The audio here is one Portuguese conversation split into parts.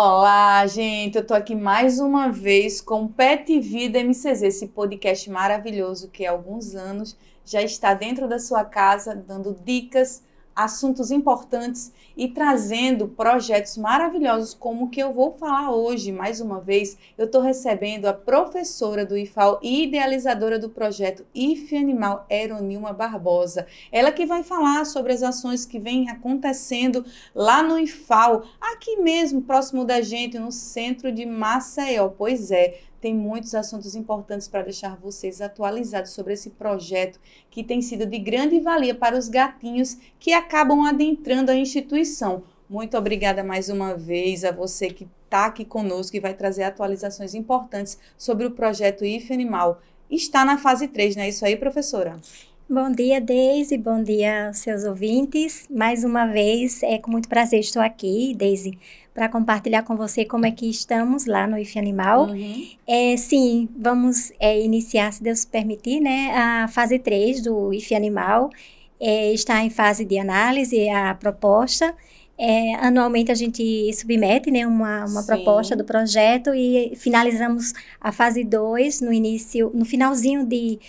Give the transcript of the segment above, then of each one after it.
Olá, gente! Eu tô aqui mais uma vez com o Pet Vida MCZ, esse podcast maravilhoso que há alguns anos já está dentro da sua casa, dando dicas, assuntos importantes e trazendo projetos maravilhosos como o que eu vou falar hoje. Mais uma vez, eu estou recebendo a professora do IFAL e idealizadora do projeto IF Animal, Eronilma Barbosa. Ela que vai falar sobre as ações que vêm acontecendo lá no IFAL, aqui mesmo, próximo da gente, no centro de Maceió. Pois é, tem muitos assuntos importantes para deixar vocês atualizados sobre esse projeto que tem sido de grande valia para os gatinhos que acabam adentrando a instituição. Muito obrigada mais uma vez a você que está aqui conosco e vai trazer atualizações importantes sobre o projeto IF Animal. Está na fase 3, não é isso aí, professora? Bom dia, Deise. Bom dia aos seus ouvintes. Mais uma vez, é com muito prazer estou aqui, Deise, para compartilhar com você como é que estamos lá no IF Animal. Sim, vamos iniciar, se Deus permitir, né, a fase 3 do IF Animal. Está em fase de análise a proposta. Anualmente a gente submete, né, uma proposta do projeto e finalizamos a fase 2 no finalzinho de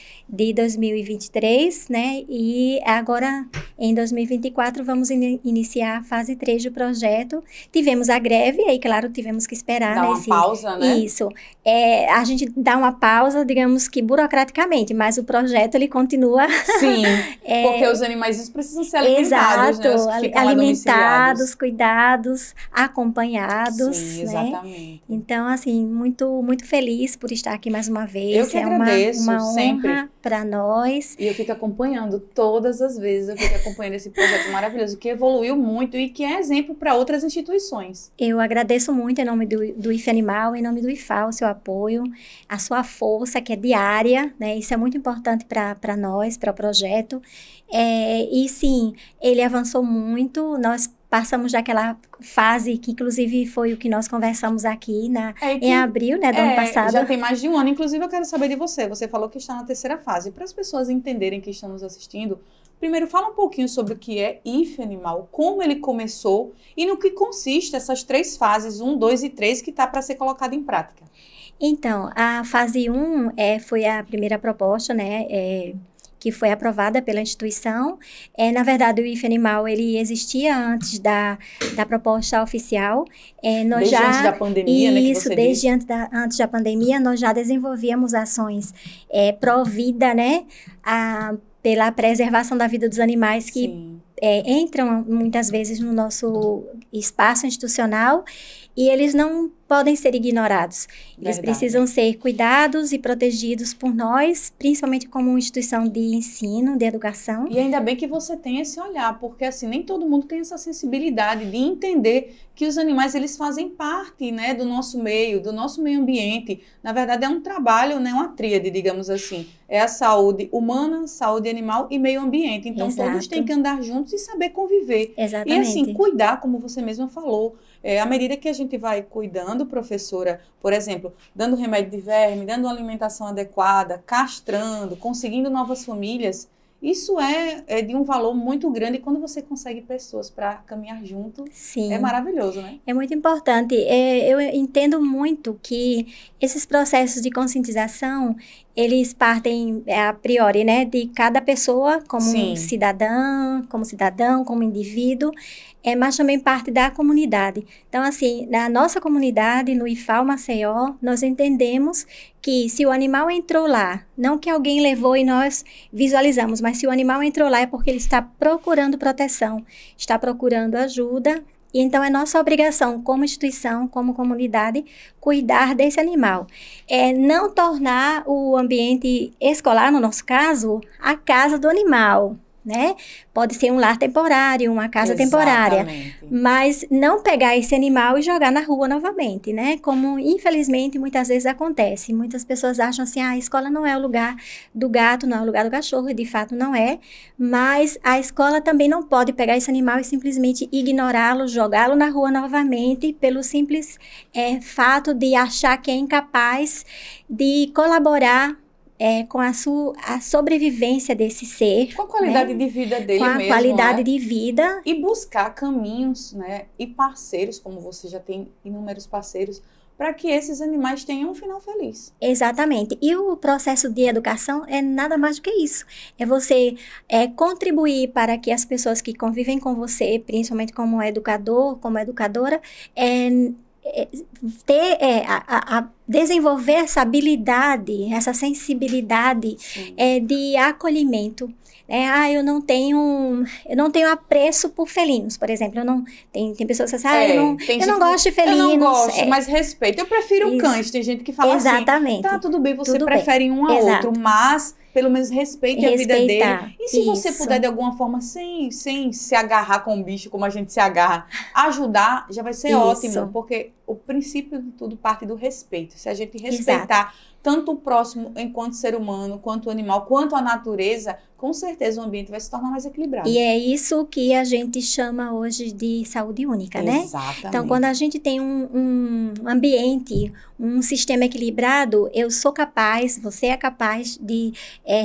2023, né, e agora em 2024 vamos iniciar a fase 3 do projeto. Tivemos a greve, aí claro, tivemos que esperar. Dá uma pausa, né? Isso. A gente dá uma pausa, digamos que burocraticamente, mas o projeto ele continua. Sim, porque os animais precisam ser alimentados, exato, né? Os que ficam alimentados, cuidados, acompanhados. Sim, exatamente. Né? Então, assim, muito, muito feliz por estar aqui mais uma vez. Eu que agradeço, uma sempre. honra para nós. E eu fico acompanhando todas as vezes, eu fico acompanhando esse projeto maravilhoso, que evoluiu muito e que é exemplo para outras instituições. Eu agradeço muito em nome do IF Animal, em nome do IFAL, o seu apoio, a sua força, que é diária, né? Isso é muito importante para nós, para o projeto. E sim, ele avançou muito, nós passamos daquela fase que, inclusive, foi o que nós conversamos aqui em abril, né, do ano passado. Já tem mais de um ano. Inclusive, eu quero saber de você. Você falou que está na terceira fase. Para as pessoas entenderem que estão nos assistindo, primeiro, fala um pouquinho sobre o que é IF Animal, como ele começou e no que consiste essas 3 fases, 1, 2 e 3, que está para ser colocada em prática. Então, a fase 1 foi a primeira proposta, né, que foi aprovada pela instituição. Na verdade, o IF Animal, ele existia antes da proposta oficial. Desde antes da pandemia, né, que você desde antes da pandemia, nós já desenvolvíamos ações pró-vida, né, pela preservação da vida dos animais que entram muitas vezes no nosso espaço institucional e eles não podem ser ignorados. Eles precisam ser cuidados e protegidos por nós, principalmente como instituição de ensino, de educação. E ainda bem que você tem esse olhar, porque assim, nem todo mundo tem essa sensibilidade de entender que os animais, eles fazem parte, né, do nosso meio ambiente. Na verdade, é um trabalho, né, uma tríade, digamos assim. É a saúde humana, saúde animal e meio ambiente. Então, todos têm que andar juntos e saber conviver. Exatamente. E assim, cuidar, como você mesma falou. À medida que a gente vai cuidando, professora, por exemplo, dando remédio de verme, dando uma alimentação adequada, castrando, conseguindo novas famílias, isso é de um valor muito grande. E quando você consegue pessoas para caminhar junto, é maravilhoso, né? É muito importante. Eu entendo muito que esses processos de conscientização, eles partem a priori, né, de cada pessoa como cidadão, como indivíduo, mas também parte da comunidade. Então, assim, na nossa comunidade, no IFAL Maceió, nós entendemos que se o animal entrou lá, não que alguém levou e nós visualizamos, mas se o animal entrou lá é porque ele está procurando proteção, está procurando ajuda. E então, é nossa obrigação, como instituição, como comunidade, cuidar desse animal. Não tornar o ambiente escolar, no nosso caso, a casa do animal, né? Pode ser um lar temporário, uma casa temporária, mas não pegar esse animal e jogar na rua novamente, né? Como, infelizmente, muitas vezes acontece. Muitas pessoas acham assim, a escola não é o lugar do gato, não é o lugar do cachorro, e de fato não é, mas a escola também não pode pegar esse animal e simplesmente ignorá-lo, jogá-lo na rua novamente, pelo simples fato de achar que é incapaz de colaborar com a sobrevivência desse ser. Com a qualidade, né, de vida dele mesmo. Com a qualidade, né, de vida. E buscar caminhos, né, e parceiros, como você já tem inúmeros parceiros, para que esses animais tenham um final feliz. Exatamente. E o processo de educação é nada mais do que isso. É você contribuir para que as pessoas que convivem com principalmente como educador, como educadora, desenvolver essa habilidade, essa sensibilidade de acolhimento. Eu não tenho apreço por felinos, por exemplo. Tem pessoas que dizem, eu não gosto de felinos. Eu não gosto, mas respeito. Eu prefiro cães. Tem gente que fala Exatamente. assim, tá, tudo bem, você prefere um a outro, mas pelo menos respeite a vida dele. E se você puder, de alguma forma, sem se agarrar com o bicho, como a gente se agarra, ajudar, já vai ser ótimo. Porque o princípio de tudo parte do respeito. Se a gente respeitar tanto o próximo enquanto ser humano, quanto o animal, quanto a natureza, com certeza o ambiente vai se tornar mais equilibrado. E é isso que a gente chama hoje de saúde única, né? Exatamente. Então, quando a gente tem um ambiente, um sistema equilibrado, eu sou capaz, você é capaz de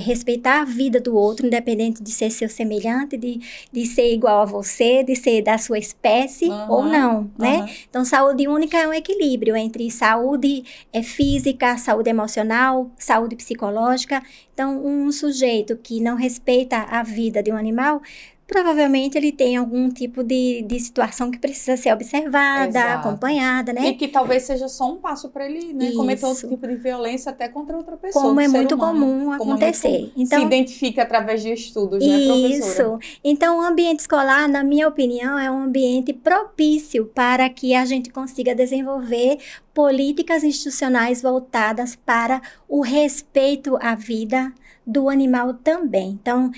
respeitar a vida do outro, independente de ser seu semelhante, de ser igual a você, de ser da sua espécie ou não, né? Então, saúde única é um equilíbrio entre saúde física, saúde emocional, saúde psicológica. Então, um sujeito que não respeita a vida de um animal, provavelmente ele tem algum tipo de situação que precisa ser observada, acompanhada, né? E que talvez seja só um passo para ele, né, cometer outro tipo de violência até contra outra pessoa. Como é muito comum acontecer. Então, se identifica através de estudos, né, professora? Isso. Então, o ambiente escolar, na minha opinião, é um ambiente propício para que a gente consiga desenvolver políticas institucionais voltadas para o respeito à vida do animal também. Então,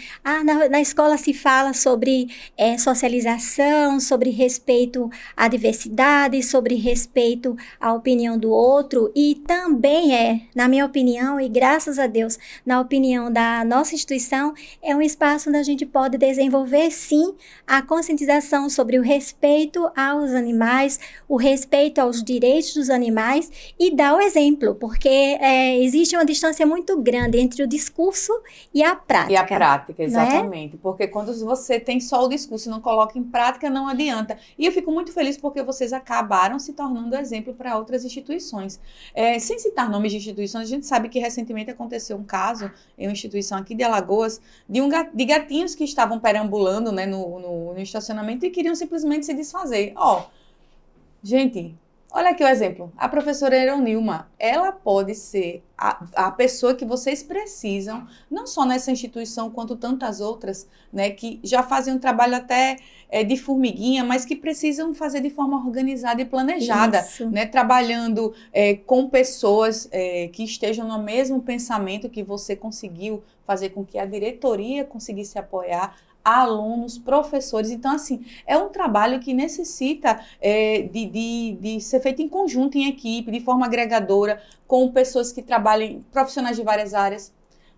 na escola se fala sobre socialização, sobre respeito à diversidade, sobre respeito à opinião do outro, e também na minha opinião, e graças a Deus, na opinião da nossa instituição, é um espaço onde a gente pode desenvolver, sim, a conscientização sobre o respeito aos animais, o respeito aos direitos dos animais, e dar o exemplo, porque existe uma distância muito grande entre o discurso e a prática. E a prática, exatamente. Porque quando você tem só o discurso e não coloca em prática, não adianta. E eu fico muito feliz porque vocês acabaram se tornando exemplo para outras instituições. Sem citar nomes de instituições, a gente sabe que recentemente aconteceu um caso em uma instituição aqui de Alagoas, de gatinhos que estavam perambulando, né, no estacionamento e queriam simplesmente se desfazer. Gente, olha aqui o exemplo. A professora Eronilma, ela pode ser a pessoa que vocês precisam, não só nessa instituição, quanto tantas outras, né, que já fazem um trabalho até de formiguinha, mas que precisam fazer de forma organizada e planejada, né, trabalhando com pessoas que estejam no mesmo pensamento que você conseguiu fazer com que a diretoria conseguisse apoiar, alunos, professores. Então, assim, é um trabalho que necessita de ser feito em conjunto, em equipe, de forma agregadora, com pessoas que trabalhem, profissionais de várias áreas.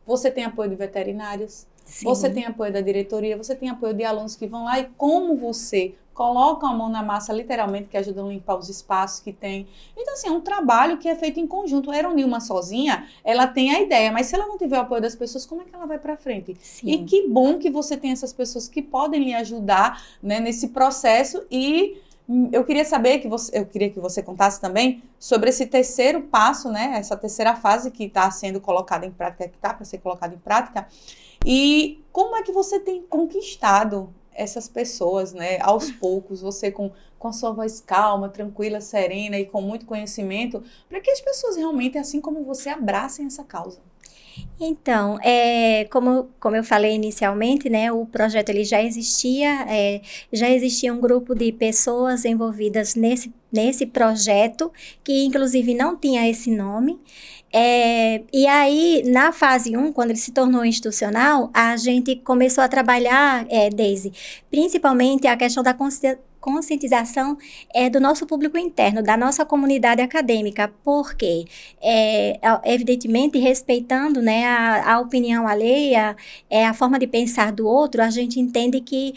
Você tem apoio de veterinários, você tem apoio da diretoria, você tem apoio de alunos que vão lá e como você colocam a mão na massa, literalmente, que ajudam a limpar os espaços que tem. Então, assim, é um trabalho que é feito em conjunto. A Eronilma sozinha, ela tem a ideia, mas se ela não tiver o apoio das pessoas, como é que ela vai para frente? Sim. E que bom que você tem essas pessoas que podem lhe ajudar, né, nesse processo. E eu queria saber, eu queria que você contasse também sobre esse terceiro passo, né, essa terceira fase que está sendo colocada em prática, que está para ser colocada em prática, e como é que você tem conquistado essas pessoas, né, aos poucos, você com a sua voz calma, tranquila, serena e com muito conhecimento, para que as pessoas realmente, assim como você, abracem essa causa. Então, como eu falei inicialmente, né, o projeto ele já existia um grupo de pessoas envolvidas nesse projeto, que inclusive não tinha esse nome. E aí, na fase 1, quando ele se tornou institucional, a gente começou a trabalhar, Deise, principalmente a questão da conscientização do nosso público interno, da nossa comunidade acadêmica, porque, evidentemente, respeitando, né, a opinião alheia, a forma de pensar do outro, a gente entende que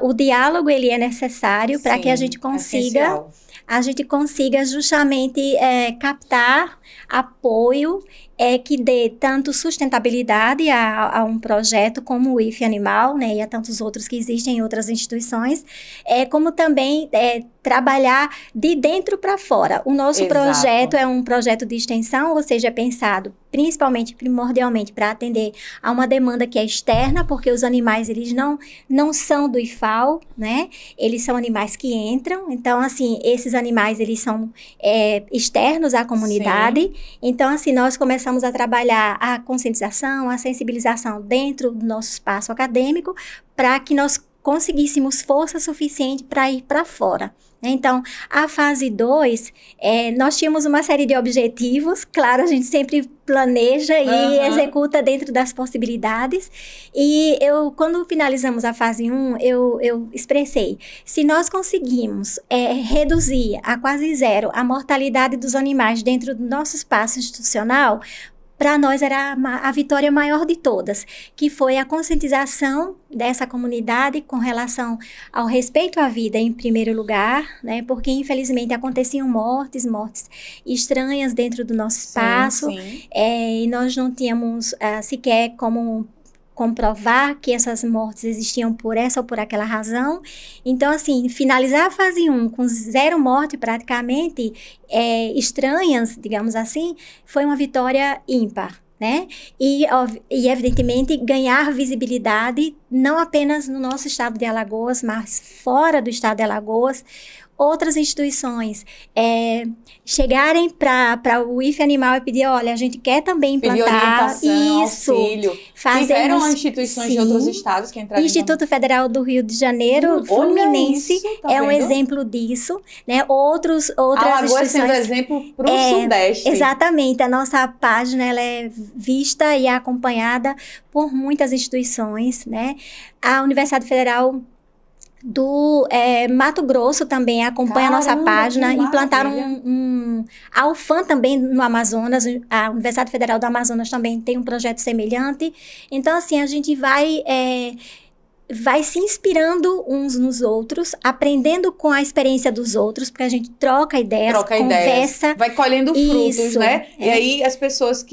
o diálogo ele é necessário para que a gente consiga justamente captar apoio que dê tanto sustentabilidade a um projeto como o IFE Animal, né, e a tantos outros que existem em outras instituições, como também trabalhar de dentro para fora. O nosso projeto é um projeto de extensão, ou seja, é pensado principalmente, primordialmente, para atender a uma demanda que é externa, porque os animais, eles não são do IFAO, né? Eles são animais que entram, então, assim, esses animais, eles são externos à comunidade. Sim. Então, assim, nós começamos a trabalhar a conscientização, a sensibilização dentro do nosso espaço acadêmico, para que nós conseguíssemos força suficiente para ir para fora. Então, a fase 2, nós tínhamos uma série de objetivos, claro, a gente sempre planeja e executa dentro das possibilidades, e quando finalizamos a fase 1, eu expressei, se nós conseguimos reduzir a quase zero a mortalidade dos animais dentro do nosso espaço institucional, para nós era a vitória maior de todas, que foi a conscientização dessa comunidade com relação ao respeito à vida em primeiro lugar, né? Porque infelizmente aconteciam mortes estranhas dentro do nosso espaço, e nós não tínhamos sequer como comprovar que essas mortes existiam por essa ou por aquela razão. Então, assim, finalizar a fase 1 com 0 morte praticamente estranhas, digamos assim, foi uma vitória ímpar, né? E evidentemente, ganhar visibilidade, não apenas no nosso estado de Alagoas, mas fora do estado de Alagoas, outras instituições chegarem para o IFE Animal e pedir, olha, a gente quer também implantar isso. Auxílio. Tiveram instituições de outros estados que entraram Instituto Federal do Rio de Janeiro, Fluminense, um exemplo disso, né? Outras Alagoas sendo exemplo para o Sudeste. Exatamente, a nossa página ela é vista e acompanhada por muitas instituições, né? A Universidade Federal do Mato Grosso também acompanha a nossa página, implantaram a UFAM também no Amazonas, a Universidade Federal do Amazonas também tem um projeto semelhante. Então, assim, a gente vai se inspirando uns nos outros, aprendendo com a experiência dos outros, porque a gente troca ideias, conversa. Vai colhendo frutos, né? E aí as pessoas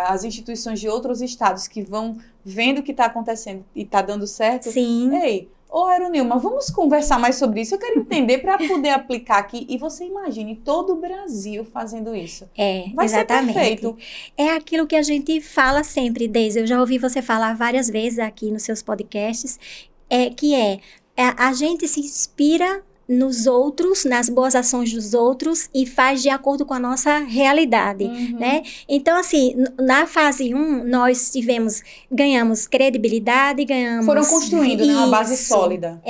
as instituições de outros estados que vão vendo o que está acontecendo e está dando certo. Sim. Ei, Aeronilma, vamos conversar mais sobre isso. Eu quero entender para poder aplicar aqui. E você imagine todo o Brasil fazendo isso. Vai exatamente. Ser perfeito. É aquilo que a gente fala sempre, Deise. Eu já ouvi você falar várias vezes aqui nos seus podcasts, a gente se inspira nos outros, nas boas ações dos outros e faz de acordo com a nossa realidade, né? Então, assim, na fase 1, nós ganhamos credibilidade, foram construindo, né, uma base sólida.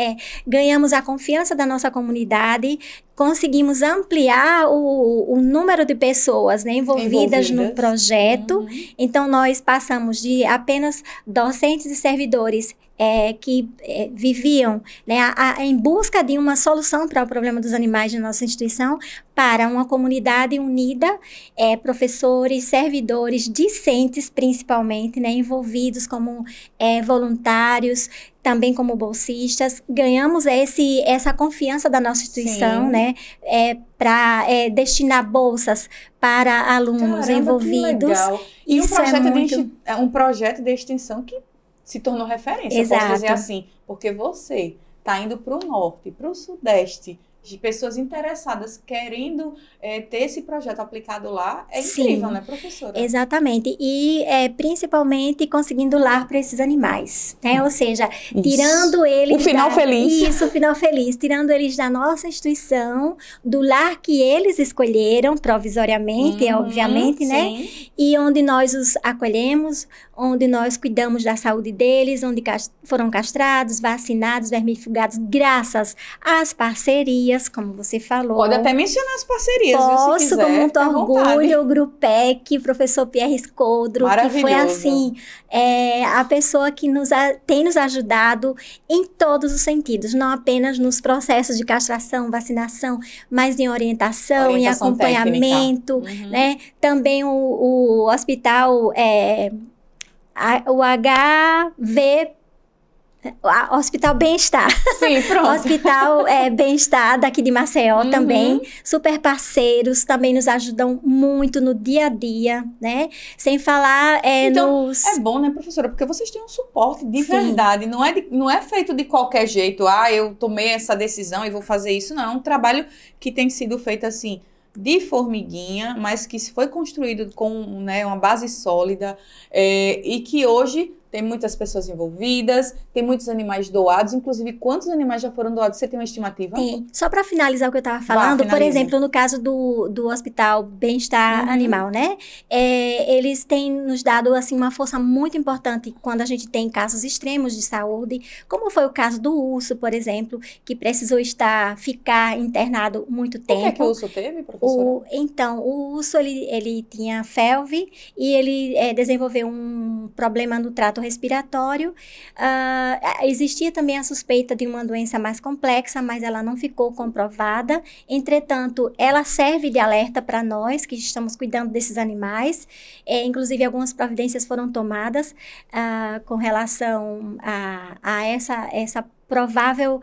Ganhamos a confiança da nossa comunidade, conseguimos ampliar o número de pessoas, né, envolvidas no projeto. Então, nós passamos de apenas docentes e servidores que viviam, né, em busca de uma solução para o problema dos animais na nossa instituição, para uma comunidade unida, professores, servidores, discentes principalmente, né, envolvidos como voluntários, também como bolsistas. Ganhamos essa confiança da nossa instituição, né, para destinar bolsas para alunos envolvidos. Que legal. E um projeto de extensão que se tornou referência, Exato. Posso dizer assim, porque você está indo para o norte, para o sudeste, de pessoas interessadas querendo ter esse projeto aplicado lá, incrível, né, professora? Exatamente, e principalmente conseguindo lar para esses animais, né, ou seja, tirando eles... O final feliz. Isso, o final feliz, tirando eles da nossa instituição, do lar que eles escolheram provisoriamente, obviamente, né, e onde nós os acolhemos, onde nós cuidamos da saúde deles, onde foram castrados, vacinados, vermifugados, graças às parcerias, como você falou. Pode até mencionar as parcerias, Posso, se quiser, com muito orgulho, o Grupec, professor Pierre Escodro, que foi assim, a pessoa que tem nos ajudado em todos os sentidos, não apenas nos processos de castração, vacinação, mas em orientação em acompanhamento, né? Também o hospital, o HV... Hospital Bem-Estar. Sim, pronto. Hospital Bem-Estar daqui de Maceió também. Super parceiros, também nos ajudam muito no dia a dia, né? Sem falar então, nos... é bom, né, professora? Porque vocês têm um suporte de verdade. Não é feito de qualquer jeito. Eu tomei essa decisão e vou fazer isso. Não, é um trabalho que tem sido feito assim, de formiguinha, mas que foi construído com, né, uma base sólida e que hoje tem muitas pessoas envolvidas, tem muitos animais doados, inclusive quantos animais já foram doados? Você tem uma estimativa? Tem. Só para finalizar o que eu estava falando, por exemplo, no caso do Hospital Bem-Estar Animal, né? Eles têm nos dado assim, uma força muito importante quando a gente tem casos extremos de saúde, como foi o caso do urso, por exemplo, que precisou ficar internado muito tempo. O que o urso teve, professora? Então, o urso, ele tinha felve e ele desenvolveu um problema no trato respiratório. Existia também a suspeita de uma doença mais complexa, mas ela não ficou comprovada. Entretanto, ela serve de alerta para nós que estamos cuidando desses animais. Inclusive, algumas providências foram tomadas com relação a essa provável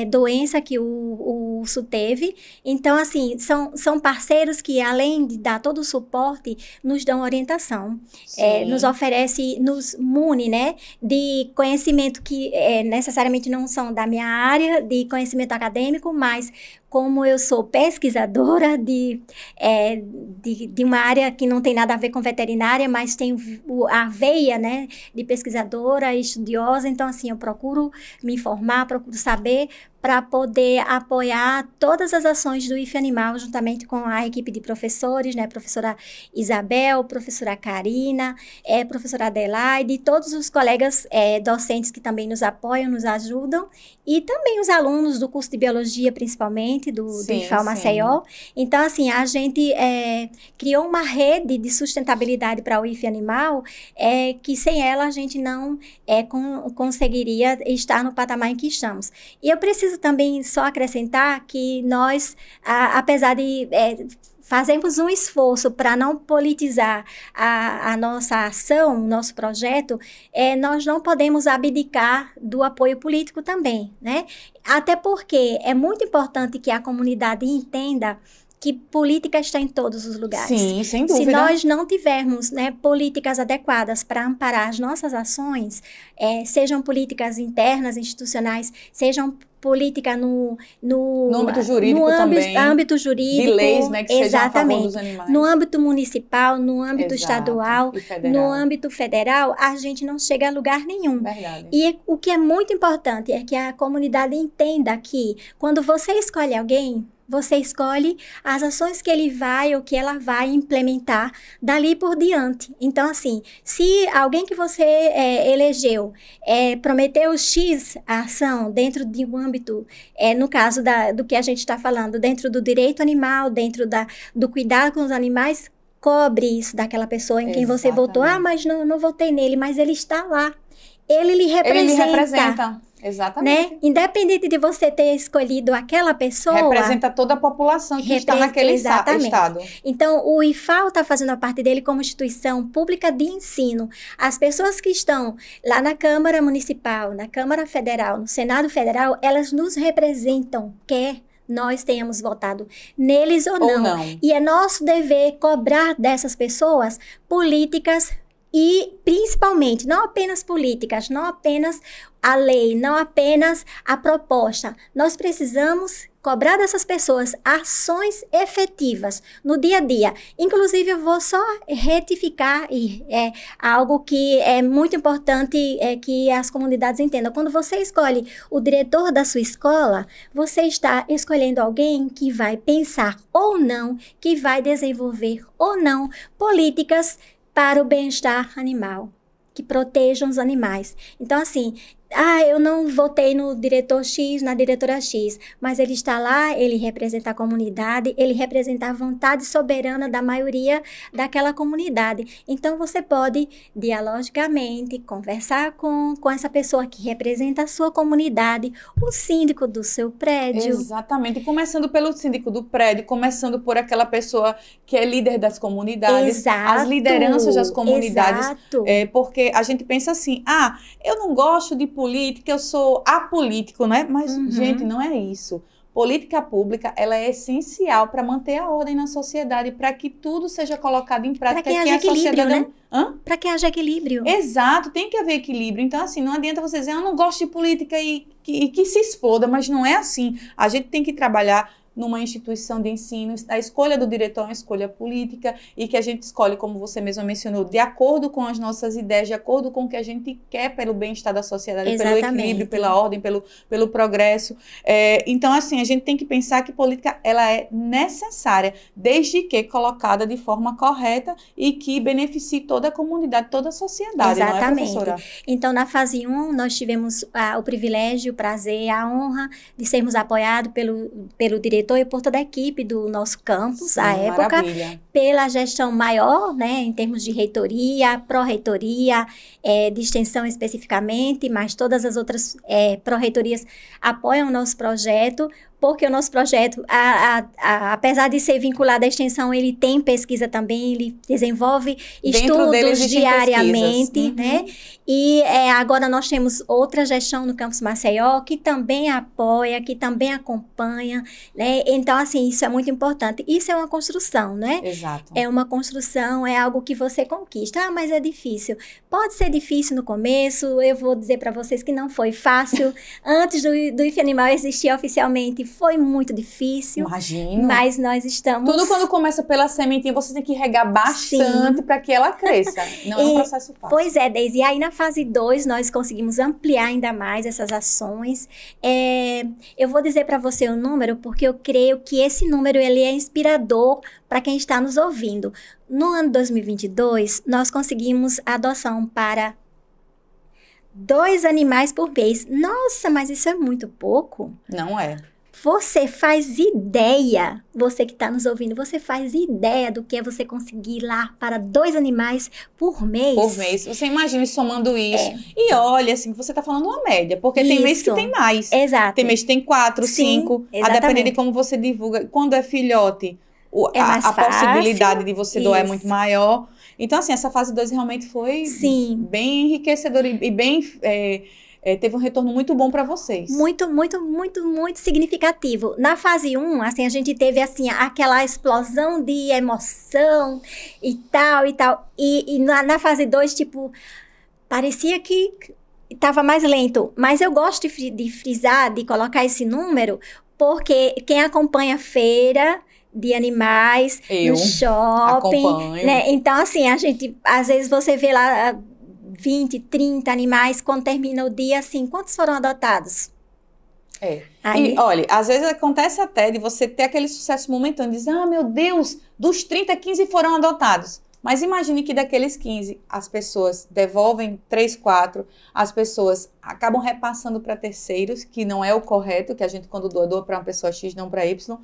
doença que o urso teve. Então, assim, são parceiros que, além de dar todo o suporte, nos dão orientação, nos oferece, nos mune, né, de conhecimento que necessariamente não são da minha área, de conhecimento acadêmico, mas como eu sou pesquisadora de uma área que não tem nada a ver com veterinária, mas tenho a veia, né, de pesquisadora, estudiosa, então, assim, eu procuro me informar, procuro saber para poder apoiar todas as ações do IFE Animal, juntamente com a equipe de professores, né, professora Isabel, professora Karina, professora Adelaide, todos os colegas docentes que também nos apoiam, nos ajudam, e também os alunos do curso de Biologia, principalmente, do IFAL Maceió. Então, assim, a gente criou uma rede de sustentabilidade para o IFE Animal, que sem ela a gente não conseguiria estar no patamar em que estamos. E eu preciso também só acrescentar que nós, apesar de fazemos um esforço para não politizar a nossa ação, o nosso projeto, nós não podemos abdicar do apoio político também, né? Até porque é muito importante que a comunidade entenda que política está em todos os lugares. Sim, sem dúvida. Se nós não tivermos, né, políticas adequadas para amparar as nossas ações, sejam políticas internas, institucionais, sejam política no âmbito jurídico também. No âmbito jurídico. De leis, né, que sejam a favor dos animais. No âmbito municipal, no âmbito estadual, no âmbito federal, a gente não chega a lugar nenhum. Verdade. E o que é muito importante é que a comunidade entenda que quando você escolhe alguém, você escolhe as ações que ele vai ou que ela vai implementar dali por diante. Então, assim, se alguém que você elegeu prometeu X ação dentro de um âmbito, no caso do que a gente está falando, dentro do direito animal, dentro do cuidado com os animais, cobre isso daquela pessoa em quem você votou. Mas não votei nele, mas ele está lá. Ele lhe representa. Exatamente. Né? Independente de você ter escolhido aquela pessoa... Representa toda a população que está naquele estado. Então, o IFAL está fazendo a parte dele como instituição pública de ensino. As pessoas que estão lá na Câmara Municipal, na Câmara Federal, no Senado Federal, elas nos representam, quer nós tenhamos votado neles ou não. E é nosso dever cobrar dessas pessoas políticas e, principalmente, não apenas políticas, não apenas a lei, não apenas a proposta. Nós precisamos cobrar dessas pessoas ações efetivas no dia a dia. Inclusive, eu vou só retificar algo que é muito importante que as comunidades entendam. Quando você escolhe o diretor da sua escola, você está escolhendo alguém que vai pensar ou não, que vai desenvolver ou não políticas para o bem-estar animal, que protejam os animais. Então, assim, eu não votei no diretor X, na diretora X, mas ele está lá, ele representa a comunidade, ele representa a vontade soberana da maioria daquela comunidade. Então, você pode, dialogicamente, conversar com essa pessoa que representa a sua comunidade, o síndico do seu prédio. Exatamente, começando pelo síndico do prédio, começando por aquela pessoa que é líder das comunidades, Exato, as lideranças das comunidades. Exato. Porque a gente pensa assim, eu não gosto de política, política, eu sou apolítico, né? Mas, gente, não é isso. Política pública, ela é essencial para manter a ordem na sociedade, para que tudo seja colocado em prática. Para que haja equilíbrio, né? Para que haja equilíbrio. Exato, tem que haver equilíbrio. Então, assim, não adianta você dizer, eu não gosto de política e que se exploda, mas não é assim. A gente tem que trabalhar numa instituição de ensino, a escolha do diretor é uma escolha política e que a gente escolhe, como você mesma mencionou, de acordo com as nossas ideias, de acordo com o que a gente quer pelo bem-estar da sociedade, Exatamente. pelo equilíbrio, pela ordem, pelo progresso. Então, assim, a gente tem que pensar que política, ela é necessária, desde que colocada de forma correta e que beneficie toda a comunidade, toda a sociedade, Exatamente. Não é, professora? Então, na fase 1, nós tivemos o privilégio, o prazer, a honra de sermos apoiados pelo diretor e por toda a equipe do nosso campus, Sim, à época, maravilha. pela gestão maior, né, em termos de reitoria, pró-reitoria, de extensão especificamente, mas todas as outras pró-reitorias apoiam o nosso projeto, porque o nosso projeto, apesar de ser vinculado à extensão, ele tem pesquisa também, ele desenvolve estudos diariamente, né? E agora nós temos outra gestão no campus Maceió, que também apoia, que também acompanha, né? Então, assim, isso é muito importante. Isso é uma construção, né? Exato. É uma construção, é algo que você conquista. Ah, mas é difícil. Pode ser difícil no começo, eu vou dizer para vocês que não foi fácil. Antes do IF Animal existir oficialmente, foi muito difícil. Imagino. Mas nós estamos... Tudo quando começa pela sementinha, você tem que regar bastante para que ela cresça. Não é um processo fácil. Pois é, Deise. E aí, na fase 2, nós conseguimos ampliar ainda mais essas ações. Eu vou dizer para você o número, porque eu creio que esse número ele é inspirador para quem está nos ouvindo. No ano 2022, nós conseguimos a adoção para 2 animais por mês. Nossa, mas isso é muito pouco? Não é. Você faz ideia, você que está nos ouvindo, você faz ideia do que é você conseguir lá para 2 animais por mês? Por mês. Você imagina somando isso. E olha, assim, você está falando uma média, porque tem mês que tem mais. Exato. Tem mês que tem 4, 5. A depender de como você divulga. Quando é filhote, a possibilidade de você doar é muito maior. Então, assim, essa fase 2 realmente foi bem enriquecedora e bem... teve um retorno muito bom para vocês. Muito, muito, muito, muito significativo. Na fase 1, assim, a gente teve, assim, aquela explosão de emoção e tal, e tal. E na fase 2, tipo, parecia que estava mais lento. Mas eu gosto de frisar, de colocar esse número, porque quem acompanha a feira de animais no shopping, acompanho. Né? Então, assim, a gente, às vezes você vê lá 20, 30 animais, quando termina o dia, assim, quantos foram adotados? Aí... E, olha, às vezes acontece até de você ter aquele sucesso momentâneo, dizer, meu Deus, dos 30, 15 foram adotados. Mas imagine que daqueles 15, as pessoas devolvem 3, 4, as pessoas acabam repassando para terceiros, que não é o correto, que a gente quando doa para uma pessoa X, não para Y.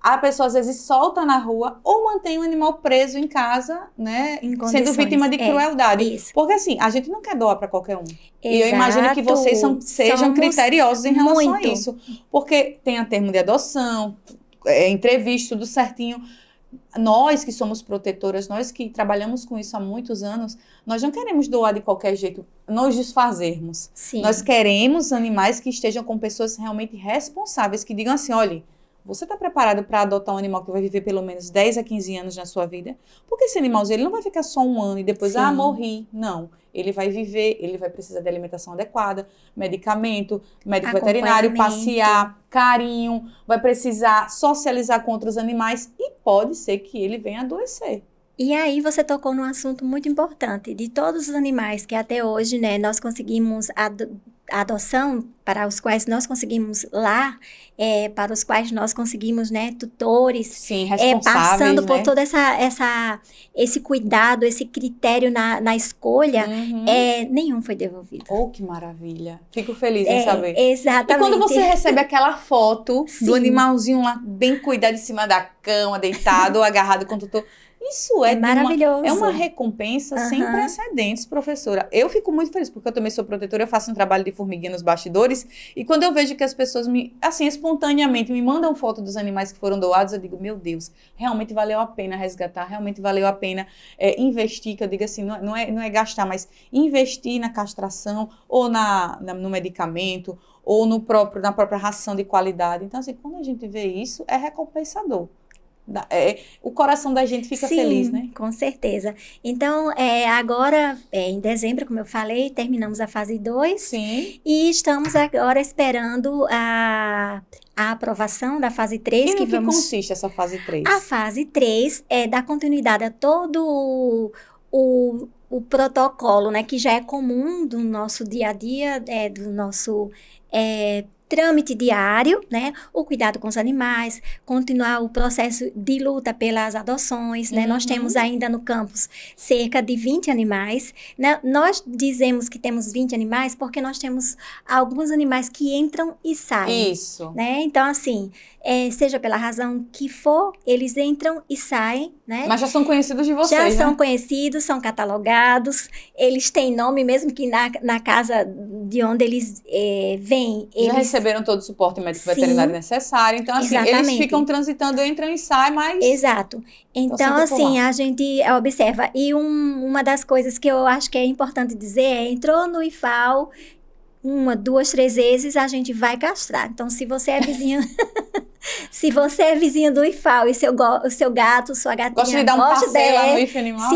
A pessoa às vezes solta na rua ou mantém o animal preso em casa, né? Sendo vítima de crueldade. Isso. Porque assim, a gente não quer doar para qualquer um. Exato. E eu imagino que vocês sejam criteriosos em relação a isso. Porque tem a termo de adoção, entrevista, tudo certinho. Nós que somos protetoras, nós que trabalhamos com isso há muitos anos, nós não queremos doar de qualquer jeito, nos desfazermos. Sim. Nós queremos animais que estejam com pessoas realmente responsáveis, que digam assim, olha, você está preparado para adotar um animal que vai viver pelo menos 10 a 15 anos na sua vida? Porque esse animalzinho, ele não vai ficar só 1 ano e depois, morri. Não. Ele vai viver, ele vai precisar de alimentação adequada, medicamento, médico veterinário, passear, carinho, vai precisar socializar com outros animais e pode ser que ele venha adoecer. E aí você tocou num assunto muito importante. De todos os animais que até hoje, né, nós conseguimos a adoção, para os quais nós conseguimos lá, para os quais nós conseguimos, né, tutores, sim, responsáveis, passando por todo esse cuidado, esse critério na escolha, nenhum foi devolvido. Oh, que maravilha. Fico feliz em saber. Exatamente. E quando você recebe aquela foto do animalzinho lá, bem cuidado em cima da cama, deitado ou agarrado com o tutor, Isso é maravilhoso. É uma recompensa sem precedentes, professora. Eu fico muito feliz, porque eu também sou protetora, eu faço um trabalho de formiguinha nos bastidores, e quando eu vejo que as pessoas assim, espontaneamente me mandam foto dos animais que foram doados, eu digo, meu Deus, realmente valeu a pena resgatar, realmente valeu a pena investir, que eu digo assim, não é gastar, mas investir na castração, ou no medicamento, ou na própria ração de qualidade. Então, assim, quando a gente vê isso, é recompensador. O coração da gente fica feliz, né? Com certeza. Então, agora, em dezembro, como eu falei, terminamos a fase 2. Sim. E estamos agora esperando a aprovação da fase 3. E no que consiste essa fase 3? A fase 3 é dar continuidade a todo o protocolo, né, que já é comum do nosso dia a dia, do nosso trâmite diário, né? O cuidado com os animais, continuar o processo de luta pelas adoções, né? Nós temos ainda no campus cerca de 20 animais, né? Nós dizemos que temos 20 animais porque nós temos alguns animais que entram e saem. Isso. Né? Então, assim, seja pela razão que for, eles entram e saem, né? Mas já são conhecidos de vocês, já né? são conhecidos, são catalogados, eles têm nome, mesmo que na casa de onde eles vêm. Já receberam todo o suporte médico veterinário necessário, então assim, eles ficam transitando, entram e saem, mas... Exato. Então assim, a gente observa. E uma das coisas que eu acho que é importante dizer entrou no IFAO, 1, 2, 3 vezes, a gente vai castrar. Então, se você é vizinho... Se você é vizinho do IFAO e o seu gato, sua gatinha gosta de dar um passeio lá no IF Animal,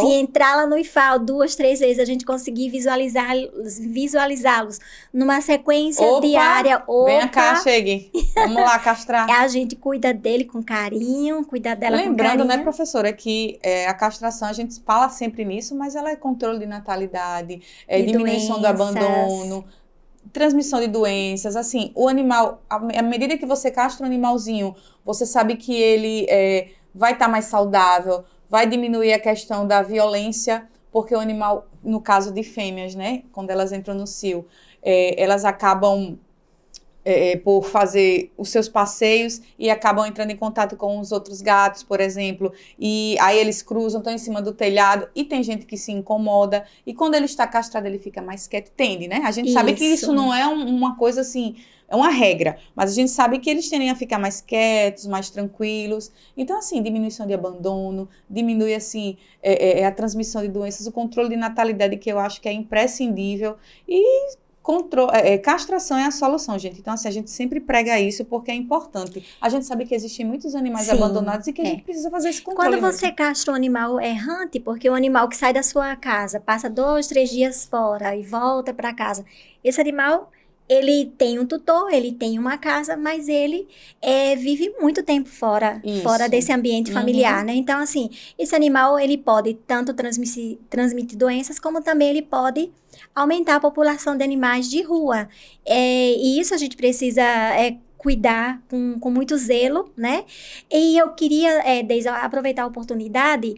se entrar lá no IFAO 2, 3 vezes, a gente conseguir visualizá-los numa sequência diária. Vem cá, chegue. Vamos lá castrar. A gente cuida dele com carinho, cuida dela com carinho. Lembrando, né, professora, que a castração, a gente fala sempre nisso, mas ela é controle de natalidade, diminuição do abandono, transmissão de doenças, assim, o animal, à medida que você castra um animalzinho, você sabe que ele vai estar mais saudável, vai diminuir a questão da violência, porque o animal, no caso de fêmeas, né, quando elas entram no cio, elas acabam por fazer os seus passeios e acabam entrando em contato com os outros gatos, por exemplo, e aí eles cruzam, estão em cima do telhado, e tem gente que se incomoda, e quando ele está castrado ele fica mais quieto, tende, né? A gente sabe que isso não é uma coisa assim, é uma regra, mas a gente sabe que eles tendem a ficar mais quietos, mais tranquilos. Então, assim, diminuição de abandono, diminui, assim, a transmissão de doenças, o controle de natalidade, que eu acho que é imprescindível, e castração é a solução, gente. Então, assim, a gente sempre prega isso porque é importante. A gente sabe que existem muitos animais abandonados e que a gente precisa fazer esse controle. Quando você castra um animal errante, porque o animal que sai da sua casa, passa 2, 3 dias fora e volta para casa, esse animal, ele tem um tutor, ele tem uma casa, mas ele vive muito tempo fora desse ambiente familiar, né? Então, assim, esse animal, ele pode tanto transmitir doenças, como também ele pode aumentar a população de animais de rua. E isso a gente precisa cuidar com muito zelo, né? E eu queria, aproveitar a oportunidade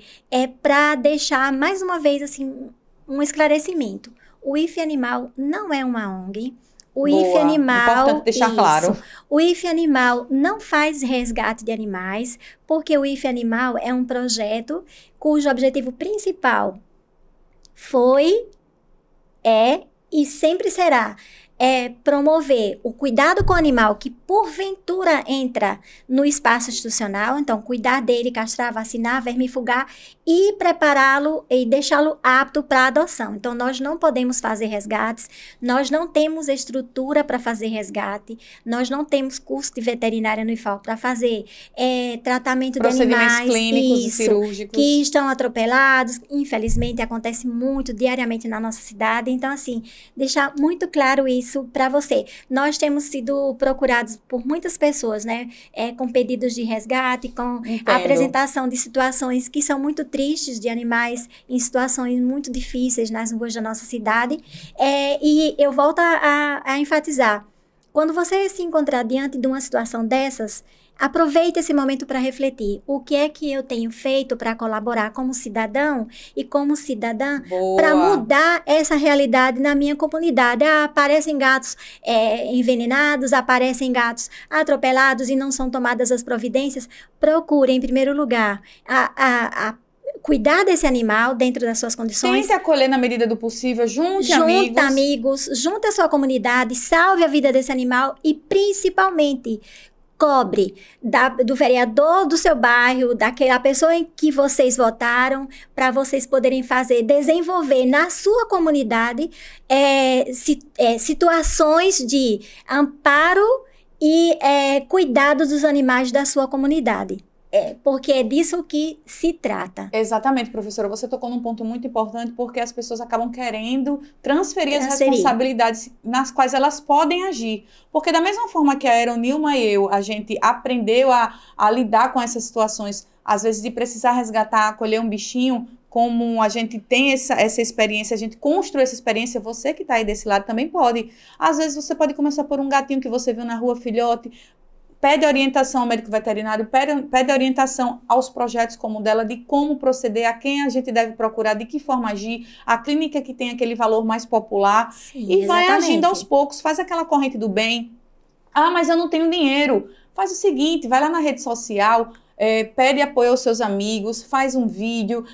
para deixar mais uma vez, assim, um esclarecimento. O IF Animal não é uma ONG. O IF Animal, importante deixar claro. O IF Animal não faz resgate de animais, porque o IF Animal é um projeto cujo objetivo principal e sempre será promover o cuidado com o animal que porventura entra no espaço institucional, então cuidar dele, castrar, vacinar, vermifugar e prepará-lo e deixá-lo apto para adoção. Então nós não podemos fazer resgates, nós não temos estrutura para fazer resgate, nós não temos curso de veterinária no IFAO para fazer tratamento de animais clínicos e cirúrgicos que estão atropelados. Infelizmente acontece muito diariamente na nossa cidade. Então, assim, deixar muito claro isso para você. Nós temos sido procurados por muitas pessoas, né? Com pedidos de resgate, com a apresentação de situações que são muito tristes, de animais em situações muito difíceis nas ruas da nossa cidade. E eu volto a enfatizar. Quando você se encontrar diante de uma situação dessas, aproveite esse momento para refletir. O que é que eu tenho feito para colaborar como cidadão e como cidadã para mudar essa realidade na minha comunidade? Aparecem gatos envenenados, aparecem gatos atropelados e não são tomadas as providências. Procure, em primeiro lugar, cuidar desse animal dentro das suas condições. Tente acolher na medida do possível, junte amigos, junte a sua comunidade, salve a vida desse animal e, principalmente, cobre do vereador do seu bairro, daquela pessoa em que vocês votaram, para vocês poderem desenvolver na sua comunidade situações de amparo e cuidado dos animais da sua comunidade. Porque é disso que se trata. Exatamente, professora. Você tocou num ponto muito importante, porque as pessoas acabam querendo transferir as responsabilidades nas quais elas podem agir. Porque da mesma forma que a Aeronilma e a gente aprendeu a lidar com essas situações, às vezes de precisar resgatar, acolher um bichinho, como a gente tem essa experiência, a gente construiu essa experiência, você que está aí desse lado também pode. Às vezes você pode começar por um gatinho que você viu na rua, filhote, pede orientação ao médico veterinário, pede orientação aos projetos como o dela, de como proceder, a quem a gente deve procurar, de que forma agir, a clínica que tem aquele valor mais popular. Sim, e vai agindo aos poucos, faz aquela corrente do bem. Ah, mas eu não tenho dinheiro. Faz o seguinte, vai lá na rede social, pede apoio aos seus amigos, faz um vídeo,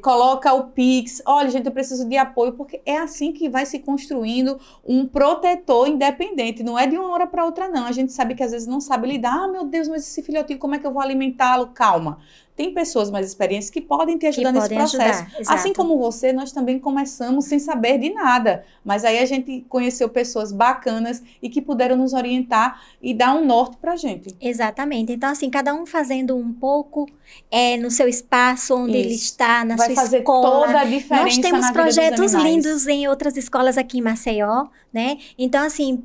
coloca o Pix. Olha, gente, eu preciso de apoio, porque é assim que vai se construindo um protetor independente. Não é de uma hora para outra, não. A gente sabe que às vezes não sabe lidar. Ah, meu Deus, mas esse filhotinho, como é que eu vou alimentá-lo? Calma. Tem pessoas mais experientes que podem te ajudar nesse processo. Assim como você, nós também começamos sem saber de nada. Mas aí a gente conheceu pessoas bacanas e que puderam nos orientar e dar um norte pra gente. Exatamente. Então, assim, cada um fazendo um pouco no seu espaço, onde ele está, na sua escola. Vai fazer toda a diferença. Nós temos projetos lindos em outras escolas aqui em Maceió, né? Então, assim,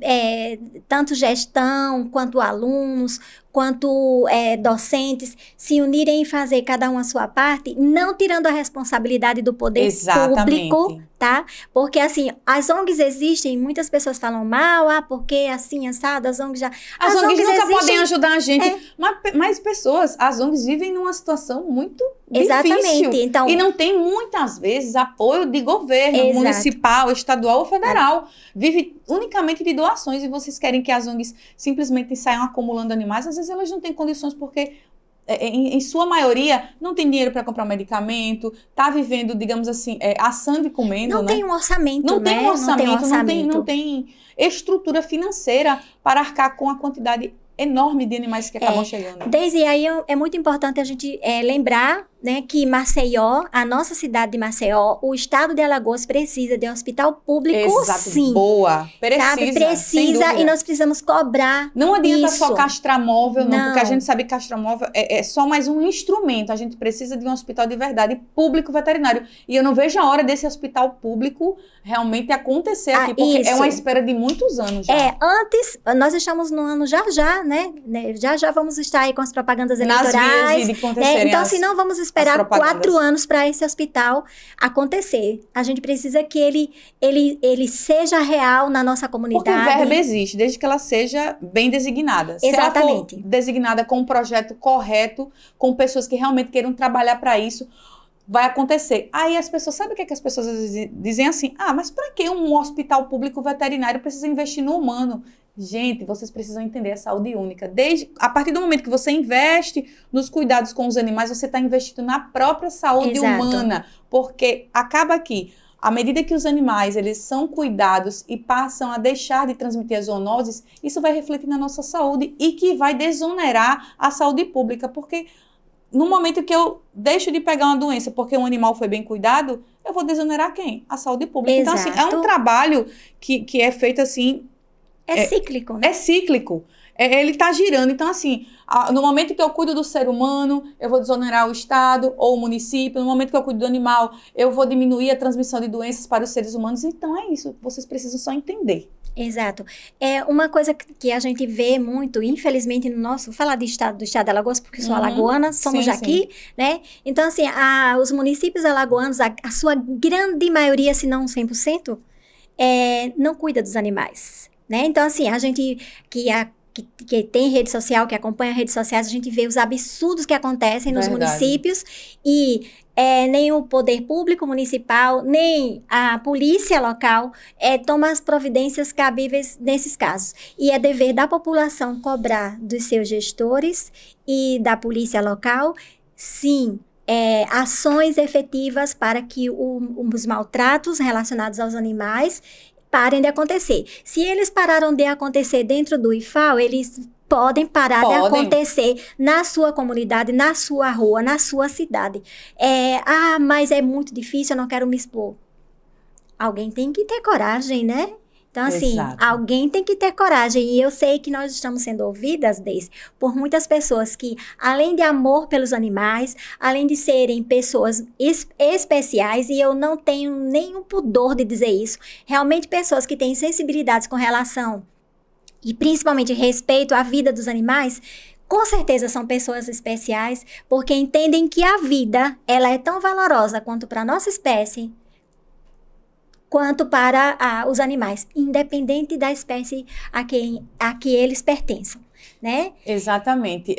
tanto gestão, quanto alunos, quanto docentes, se unirem e fazer cada um a sua parte, não tirando a responsabilidade do poder público, tá? Porque, assim, as ONGs existem, muitas pessoas falam mal, porque assim, assado, as ONGs já... As ONGs nunca podem ajudar a gente, mas pessoas, as ONGs vivem numa situação muito difícil. Então, e não tem, muitas vezes, apoio de governo municipal, estadual ou federal. Vive unicamente de doações e vocês querem que as ONGs simplesmente saiam acumulando animais. Às vezes elas não têm condições porque, em sua maioria, não tem dinheiro para comprar um medicamento, tá vivendo, digamos assim, assando e comendo, não tem um orçamento, não tem um orçamento, não tem estrutura financeira para arcar com a quantidade enorme de animais que acabam chegando. Desde aí é muito importante a gente lembrar, né, que Maceió, a nossa cidade de Maceió, o estado de Alagoas precisa de um hospital público, sim. Boa. Precisa, e nós precisamos cobrar. Não adianta só castramóvel, não, porque a gente sabe que castramóvel é só mais um instrumento. A gente precisa de um hospital de verdade, público veterinário. E eu não vejo a hora desse hospital público realmente acontecer aqui, porque é uma espera de muitos anos já. Antes, nós estamos no ano já, né? Já vamos estar aí com as propagandas eleitorais. Nas vias de acontecerem então, se não, vamos esperar 4 anos para esse hospital acontecer. A gente precisa que ele seja real na nossa comunidade. Porque verba existe, desde que ela seja bem designada. Exatamente. Se ela for designada com um projeto correto, com pessoas que realmente queiram trabalhar para isso, vai acontecer. Aí as pessoas, sabe o que as pessoas às vezes dizem assim? Ah, mas para que um hospital público veterinário precisa investir no humano? Gente, vocês precisam entender a saúde única. A partir do momento que você investe nos cuidados com os animais, você está investindo na própria saúde humana. Porque acaba que, à medida que os animais eles são cuidados e passam a deixar de transmitir as zoonoses, isso vai refletir na nossa saúde e que vai desonerar a saúde pública. Porque no momento que eu deixo de pegar uma doença porque um animal foi bem cuidado, eu vou desonerar quem? A saúde pública. Exato. Então, assim, é um trabalho que é feito assim... É cíclico, né? É cíclico. Ele está girando. Então, assim, no momento que eu cuido do ser humano, eu vou desonerar o Estado ou o município. No momento que eu cuido do animal, eu vou diminuir a transmissão de doenças para os seres humanos. Então, é isso. Vocês precisam só entender. Exato. É uma coisa que a gente vê muito, infelizmente, no nosso... Vou falar do estado de Alagoas, porque sou alagoana, somos daqui, né? Então, assim, os municípios alagoanos, a sua grande maioria, se não 100%, não cuida dos animais. Né? Então, assim, a gente que que tem rede social, que acompanha redes sociais, a gente vê os absurdos que acontecem nos municípios e nem o poder público municipal, nem a polícia local toma as providências cabíveis nesses casos. E é dever da população cobrar dos seus gestores e da polícia local, sim, ações efetivas para que os maltratos relacionados aos animais parem de acontecer. Se eles pararam de acontecer dentro do IFAL, eles podem parar de acontecer na sua comunidade, na sua rua, na sua cidade. Mas é muito difícil, eu não quero me expor. Alguém tem que ter coragem, né? Então, assim, alguém tem que ter coragem. E eu sei que nós estamos sendo ouvidas, Deise, por muitas pessoas que, além de amor pelos animais, além de serem pessoas especiais, e eu não tenho nenhum pudor de dizer isso, realmente pessoas que têm sensibilidades com relação, e principalmente respeito à vida dos animais, com certeza são pessoas especiais, porque entendem que a vida, ela é tão valorosa quanto para a nossa espécie, quanto para os animais, independente da espécie a que eles pertençam, né? Exatamente.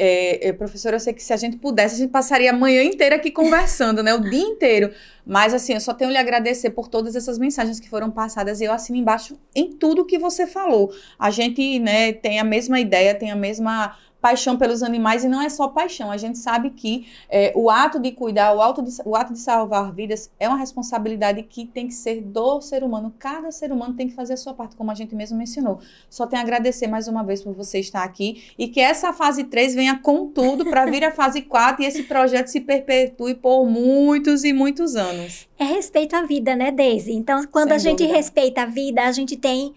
Professora, eu sei que se a gente pudesse, a gente passaria a manhã inteira aqui conversando, né? O dia inteiro. Mas, assim, eu só tenho lhe agradecer por todas essas mensagens que foram passadas e eu assino embaixo em tudo que você falou. A gente, né, tem a mesma ideia, tem a mesma paixão pelos animais, e não é só paixão, a gente sabe que o ato de cuidar, o ato de salvar vidas é uma responsabilidade que tem que ser do ser humano. Cada ser humano tem que fazer a sua parte, como a gente mesmo mencionou. Só tenho a agradecer mais uma vez por você estar aqui e que essa fase 3 venha com tudo para vir a fase 4 e esse projeto se perpetue por muitos e muitos anos. É respeito à vida, né, Deise? Então, quando a gente respeita a vida, a gente tem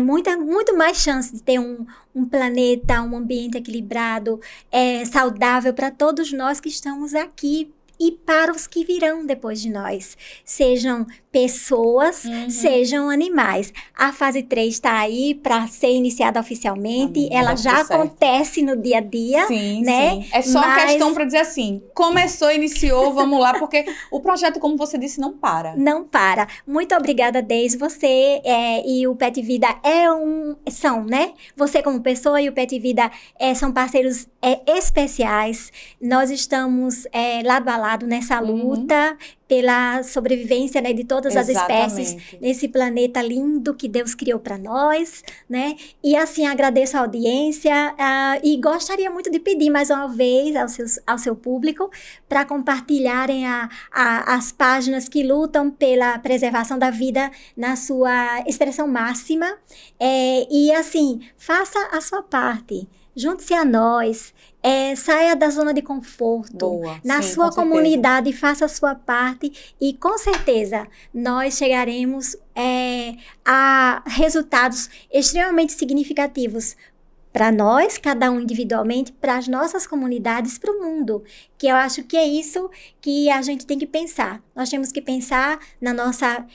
muito mais chance de ter um planeta, um ambiente equilibrado, saudável para todos nós que estamos aqui e para os que virão depois de nós. Sejam pessoas, sejam animais. A fase 3 está aí para ser iniciada oficialmente. Ela já acontece no dia a dia, sim, né? Sim. É só questão para dizer assim, começou, iniciou, vamos lá, porque o projeto, como você disse, não para. Não para. Muito obrigada, Deise. Você e o Pet Vida são, né? Você como pessoa e o Pet Vida são parceiros especiais. Nós estamos lado a lado nessa luta pela sobrevivência, né, de todas as espécies nesse planeta lindo que Deus criou para nós, né? E assim, agradeço a audiência e gostaria muito de pedir mais uma vez ao seu público para compartilharem as páginas que lutam pela preservação da vida na sua expressão máxima. E assim, faça a sua parte. Junte-se a nós, saia da zona de conforto, na sua comunidade, faça a sua parte e com certeza nós chegaremos a resultados extremamente significativos para nós, cada um individualmente, para as nossas comunidades, para o mundo, que eu acho que é isso que a gente tem que pensar. Nós temos que pensar na nossa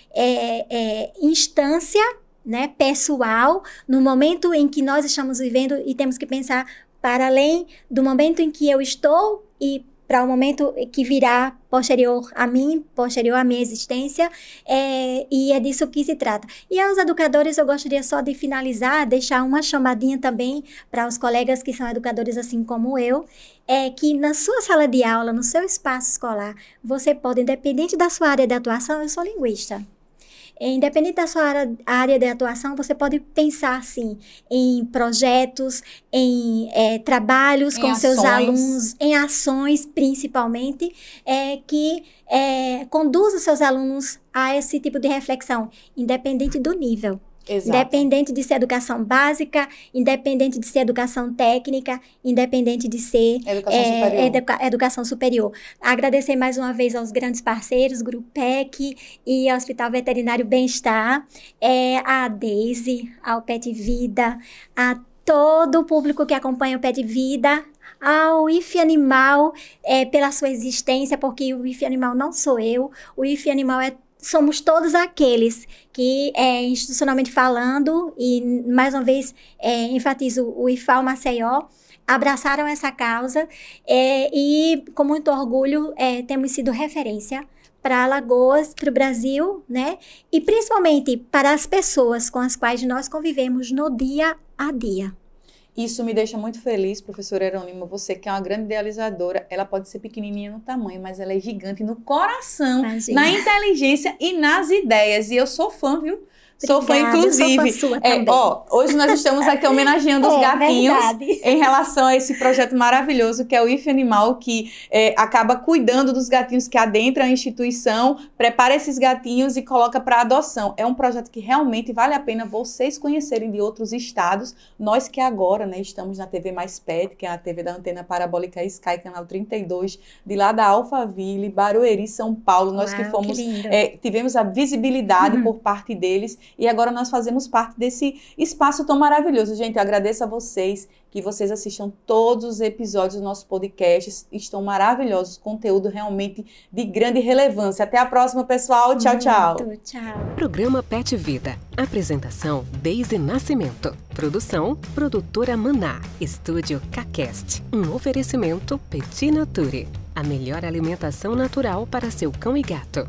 instância, né, pessoal, no momento em que nós estamos vivendo e temos que pensar para além do momento em que eu estou e para o momento que virá posterior a mim, posterior à minha existência, e é disso que se trata. E aos educadores eu gostaria só de finalizar, deixar uma chamadinha também para os colegas que são educadores assim como eu, que na sua sala de aula, no seu espaço escolar, você pode, independente da sua área de atuação, eu sou linguista. Independente da sua área de atuação, você pode pensar, assim, em projetos, em trabalhos com seus alunos, em ações, principalmente, que conduzam seus alunos a esse tipo de reflexão, independente do nível. Exato. Independente de ser educação básica, independente de ser educação técnica, independente de ser educação superior. Agradecer mais uma vez aos grandes parceiros, Grupo PEC e Hospital Veterinário Bem-Estar, a Deise, ao Pet Vida, a todo o público que acompanha o Pet Vida, ao IF Animal, pela sua existência, porque o IF Animal não sou eu, o IF Animal somos todos aqueles que, institucionalmente falando, e mais uma vez enfatizo o IFAL Maceió, abraçaram essa causa e com muito orgulho temos sido referência para Alagoas, para o Brasil, né? E principalmente para as pessoas com as quais nós convivemos no dia a dia. Isso me deixa muito feliz, professora Herônima, você que é uma grande idealizadora, ela pode ser pequenininha no tamanho, mas ela é gigante no coração, Imagina. na inteligência e nas ideias, e eu sou fã, viu? Sou fã, inclusive. Sou fã sua também. Hoje nós estamos aqui homenageando os gatinhos em relação a esse projeto maravilhoso que é o IF Animal, que acaba cuidando dos gatinhos que adentram a instituição, prepara esses gatinhos e coloca para adoção. É um projeto que realmente vale a pena vocês conhecerem de outros estados. Nós que agora, né, estamos na TV Mais Pet, que é a TV da Antena Parabólica Sky, canal 32, de lá da Alphaville, Barueri, São Paulo. Nós que fomos, tivemos a visibilidade por parte deles. E agora nós fazemos parte desse espaço tão maravilhoso. Gente, eu agradeço a vocês, que vocês assistam todos os episódios do nosso podcast. Estão maravilhosos, conteúdo realmente de grande relevância. Até a próxima, pessoal. Tchau, tchau. Tchau. Programa Pet Vida. Apresentação, Deise Nascimento. Produção, Produtora Maná. Estúdio Cacast. Um oferecimento Petit Nature. A melhor alimentação natural para seu cão e gato.